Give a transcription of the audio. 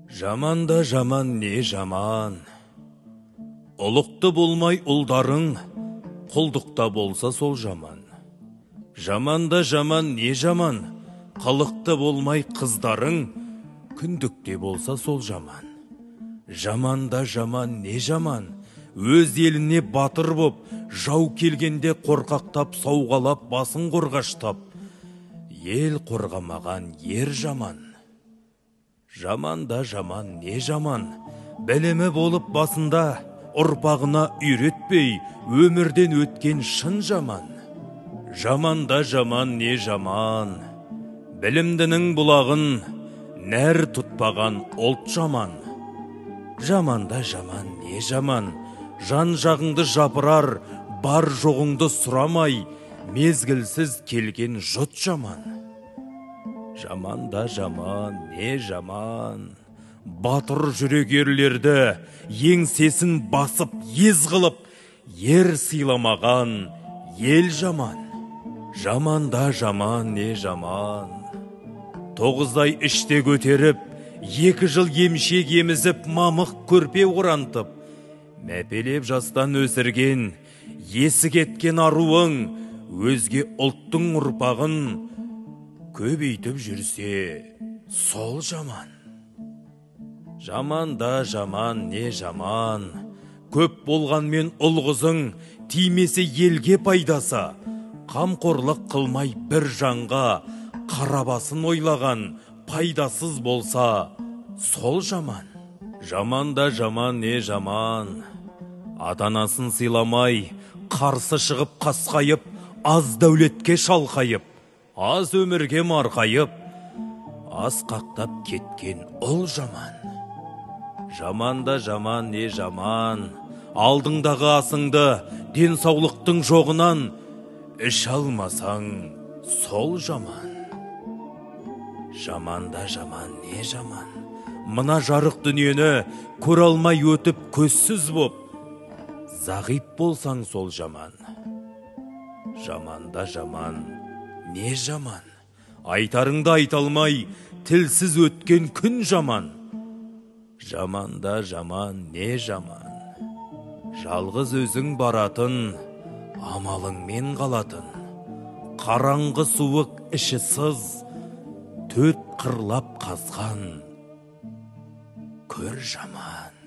Жаманда жаман не жаман. Ұлықты болмай ұлдарың, құлдықта болса сол жаман. Жаманда жаман не жаман, қылықты болмай қыздарың, күндікте болса сол жаман. Жаманда жаман не жаман, өз еліне батыр боп, жау келгенде қорқақтап, сауғалап, басын қорғаштап, ел қорғамаған ер жаман. Жаманда жаман не жаман, білімі болып басында, ұрпағына үйретпей, өмірден өткен шын жаман. Жаманда жаман не жаман, білімдінің бұлағын нәр тұтпаған ұлт жаман. Жаманда жаман не жаман, жан жағыңды жапырар, бар жоғыңды сұрамай, мезгілсіз келген жұт жаман. Жаманда жаман не жаман, батыр жүрек ерлерді еңсесін басып ез қылып, ер сыйламаған ел жаман. Жаманда жаман не жаман, 9 ай іште көтеріп, 2 жыл емшек емізіп, мамық көрпе орантып, мәпелеп жастан өсірген, есі кеткен аруың, өзге ұлттың ұрпағын көбейтіп жүрсе, сол жаман. Жаманда жаман не жаман, көп болғанмен ұл-қызың тимесе елге пайдаса, қамқорлық қылмай бір жанға қарабасын ойлаған пайдасыз болса, сол жаман. Жаманда жаман не жаман, ата-анасын сыйламай, қарсы шығып қасқайып, аз дәулетке шалқайып, аз өмірге марқайып, асқақтап кеткен ұл жаман. Жаманда жаман не жаман, алдыңдағы асыңды денсаулықтың жоғынан іш алмасаң, сол жаман. Жаманда жаман не жаман, мына жарық дүниені көре алмай өтіп көзсіз боп, зағип болсаң сол жаман. Жаманда жаман не жаман, айтарыңды айта алмай, тілсіз өткен күн жаман. Жаманда жаман не жаман, жалғыз өзің баратын, амалыңмен қалатын, қараңғы суық іші сыз, төт қырлап қазған көр жаман.